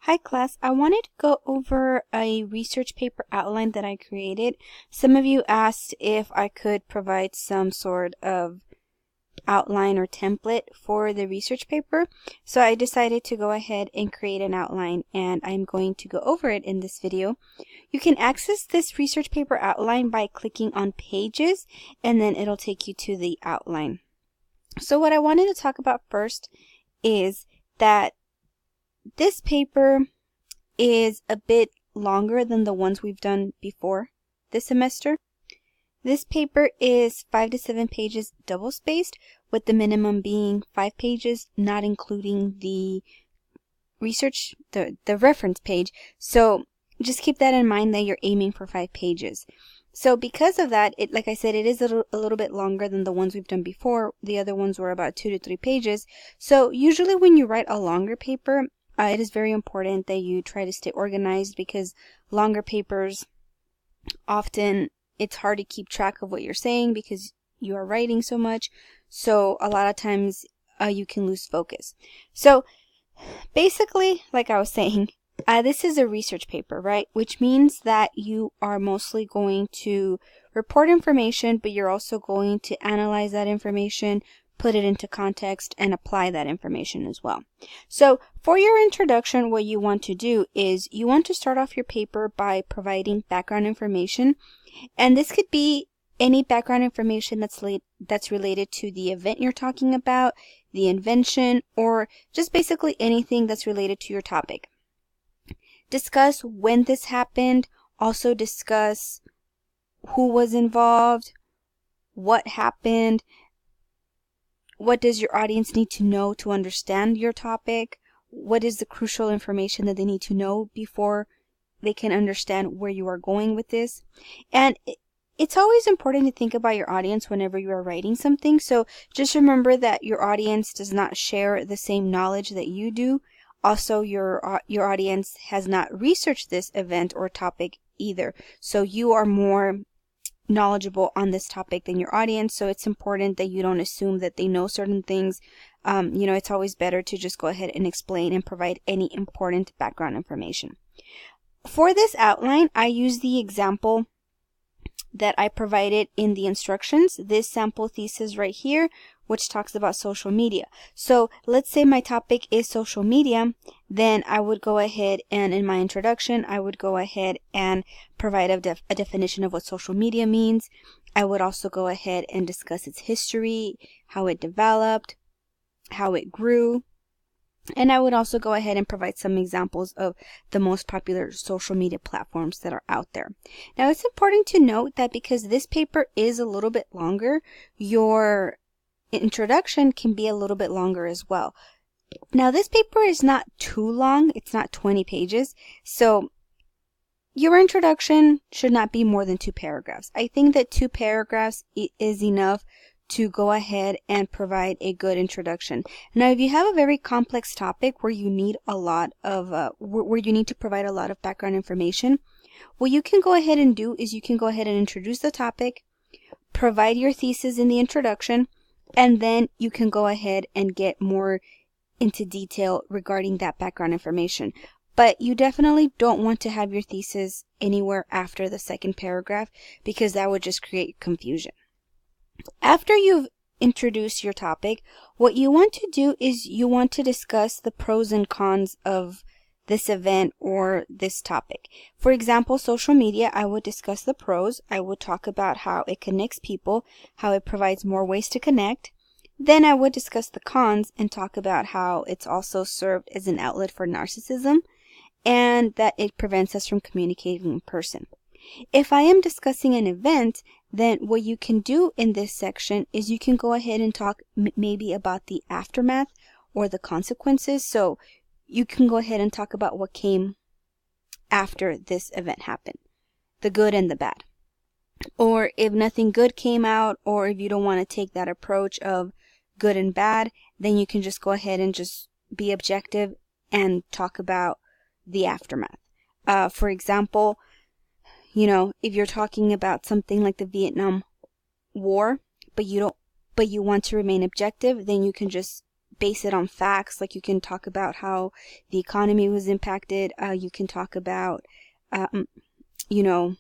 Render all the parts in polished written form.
Hi class, I wanted to go over a research paper outline that I created. Some of you asked if I could provide some sort of outline or template for the research paper. So I decided to go ahead and create an outline, and I'm going to go over it in this video. You can access this research paper outline by clicking on Pages, and then it'll take you to the outline. So what I wanted to talk about first is that this paper is a bit longer than the ones we've done before this semester. This paper is 5 to 7 pages double spaced, with the minimum being 5 pages, not including the research, the reference page. So just keep that in mind that you're aiming for 5 pages. So because of that, like I said, it is a little bit longer than the ones we've done before. The other ones were about 2 to 3 pages. So usually when you write a longer paper, it is very important that you try to stay organized, because longer papers, often it's hard to keep track of what you're saying because you are writing so much. So a lot of times you can lose focus. So basically, like I was saying, this is a research paper, right? Which means that you are mostly going to report information, but you're also going to analyze that information, put it into context, and apply that information as well. So for your introduction, what you want to do is you want to start off your paper by providing background information. And this could be any background information that's related to the event you're talking about, the invention, or just basically anything that's related to your topic. Discuss when this happened. Also discuss who was involved, what happened, what does your audience need to know to understand your topic, what is the crucial information that they need to know before they can understand where you are going with this. And it's always important to think about your audience whenever you are writing something. So just remember that your audience does not share the same knowledge that you do. Also, your audience has not researched this event or topic either. So you are more knowledgeable on this topic than your audience. So it's important that you don't assume that they know certain things. It's always better to just go ahead and explain and provide any important background information. For this outline, I use the example that I provided in the instructions, this sample thesis right here, which talks about social media. So let's say my topic is social media, then I would go ahead and in my introduction, I would go ahead and provide a definition of what social media means. I would also go ahead and discuss its history, how it developed, how it grew. And I would also go ahead and provide some examples of the most popular social media platforms that are out there. Now, it's important to note that because this paper is a little bit longer, your introduction can be a little bit longer as well. Now, this paper is not too long. It's not 20 pages. So your introduction should not be more than 2 paragraphs. I think that 2 paragraphs is enough to go ahead and provide a good introduction. Now, if you have a very complex topic where you need a lot of, where you need to provide a lot of background information, what you can go ahead and do is you can go ahead and introduce the topic, provide your thesis in the introduction, and then you can go ahead and get more into detail regarding that background information. But you definitely don't want to have your thesis anywhere after the 2nd paragraph, because that would just create confusion. After you've introduced your topic, what you want to do is you want to discuss the pros and cons of this event or this topic. For example, social media, I would discuss the pros. I would talk about how it connects people, how it provides more ways to connect. Then I would discuss the cons and talk about how it's also served as an outlet for narcissism and that it prevents us from communicating in person. If I am discussing an event, then what you can do in this section is you can go ahead and talk maybe about the aftermath or the consequences. So you can go ahead and talk about what came after this event happened, the good and the bad. Or if nothing good came out, or if you don't want to take that approach of good and bad, then you can just go ahead and just be objective and talk about the aftermath. For example, if you're talking about something like the Vietnam War, but you want to remain objective, then you can just base it on facts. Like you can talk about how the economy was impacted. You can talk about, you know,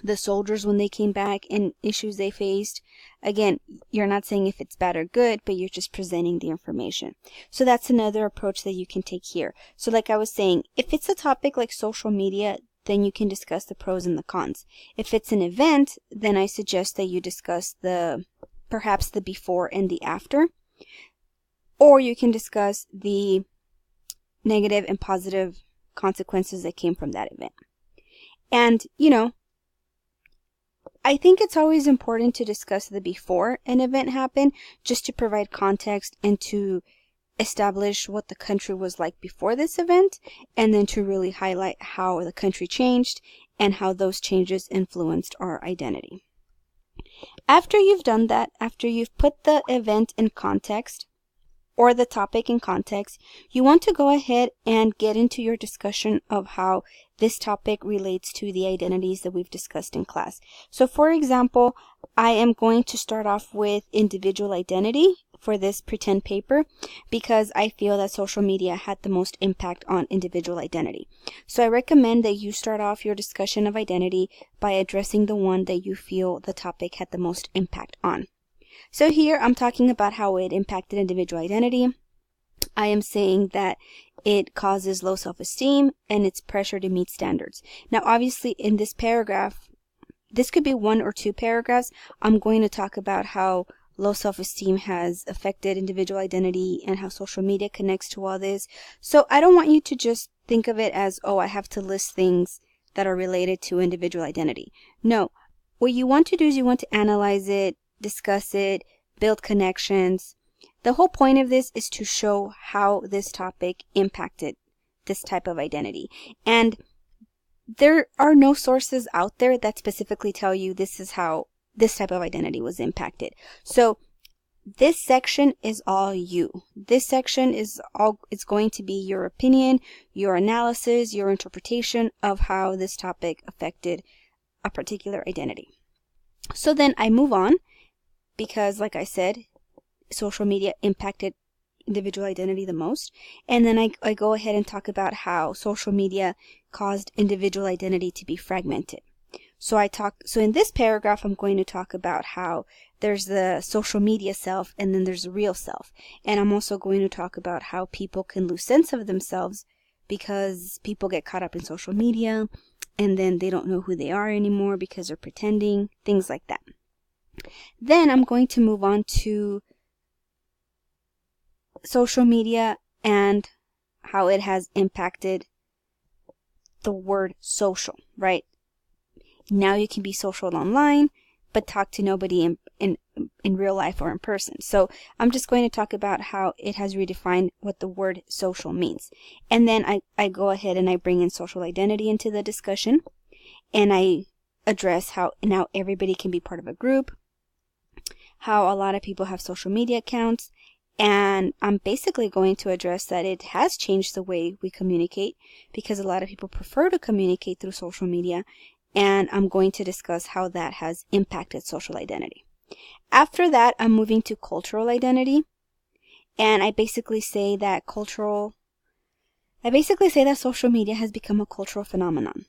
the soldiers when they came back and issues they faced. Again, you're not saying if it's bad or good, but you're just presenting the information. So that's another approach that you can take here. So like I was saying, if it's a topic like social media, then you can discuss the pros and the cons. If it's an event, then I suggest that you discuss perhaps the before and the after. Or you can discuss the negative and positive consequences that came from that event. And, you know, I think it's always important to discuss the before an event happened, just to provide context and to establish what the country was like before this event, and then to really highlight how the country changed and how those changes influenced our identity. After you've done that, after you've put the event in context, or the topic in context, you want to go ahead and get into your discussion of how this topic relates to the identities that we've discussed in class. So for example, I am going to start off with individual identity for this pretend paper because I feel that social media had the most impact on individual identity. So I recommend that you start off your discussion of identity by addressing the one that you feel the topic had the most impact on. So here I'm talking about how it impacted individual identity. I am saying that it causes low self-esteem and it's pressure to meet standards. Now obviously in this paragraph, this could be 1 or 2 paragraphs, I'm going to talk about how low self-esteem has affected individual identity and how social media connects to all this. So I don't want you to just think of it as, oh, I have to list things that are related to individual identity. No, what you want to do is you want to analyze it, discuss it, build connections. The whole point of this is to show how this topic impacted this type of identity. And there are no sources out there that specifically tell you this is how this type of identity was impacted. So this section is all you. This section is going to be your opinion, your analysis, your interpretation of how this topic affected a particular identity. So then I move on because, like I said, social media impacted individual identity the most. And then I go ahead and talk about how social media caused individual identity to be fragmented. So in this paragraph, I'm going to talk about how there's the social media self and then there's the real self. And I'm also going to talk about how people can lose sense of themselves because people get caught up in social media and then they don't know who they are anymore because they're pretending, things like that. Then I'm going to move on to social media and how it has impacted the word social, right? Now you can be social online, but talk to nobody in real life or in person. So I'm just going to talk about how it has redefined what the word social means. And then I go ahead and I bring in social identity into the discussion. And I address how now everybody can be part of a group, how a lot of people have social media accounts. And I'm basically going to address that it has changed the way we communicate because a lot of people prefer to communicate through social media. And I'm going to discuss how that has impacted social identity. After that, I'm moving to cultural identity. And I basically say that social media has become a cultural phenomenon.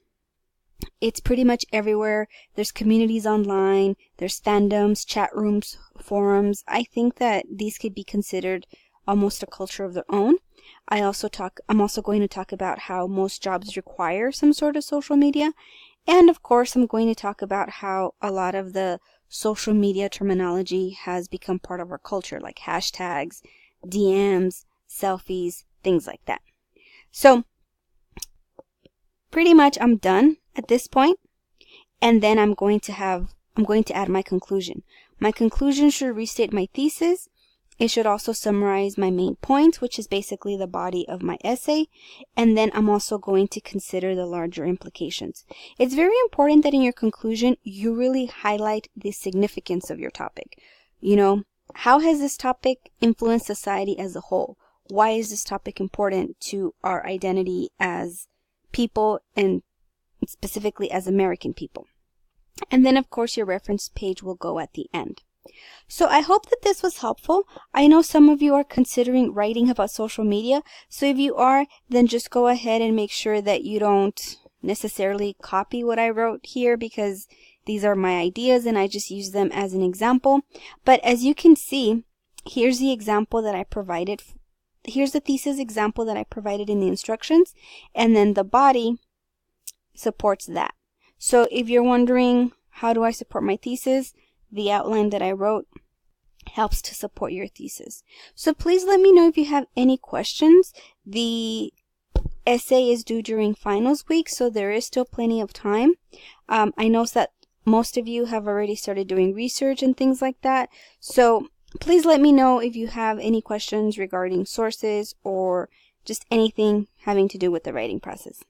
It's pretty much everywhere. There's communities online, there's fandoms, chat rooms, forums. I think that these could be considered almost a culture of their own. I'm also going to talk about how most jobs require some sort of social media. And of course, I'm going to talk about how a lot of the social media terminology has become part of our culture, like hashtags, DMs, selfies, things like that. So pretty much I'm done at this point. And then I'm going to add my conclusion. My conclusion should restate my thesis. It should also summarize my main points, which is basically the body of my essay. And then I'm also going to consider the larger implications. It's very important that in your conclusion, you really highlight the significance of your topic. You know, how has this topic influenced society as a whole? Why is this topic important to our identity as people and specifically as American people? And then, of course, your reference page will go at the end. So I hope that this was helpful. I know some of you are considering writing about social media. So if you are, then just go ahead and make sure that you don't necessarily copy what I wrote here, because these are my ideas and I just use them as an example. But as you can see, here's the example that I provided. Here's the thesis example that I provided in the instructions, and then the body supports that. So if you're wondering, how do I support my thesis? The outline that I wrote helps to support your thesis. So please let me know if you have any questions. The essay is due during finals week, so there is still plenty of time. I know that most of you have already started doing research and things like that. So please let me know if you have any questions regarding sources or just anything having to do with the writing process.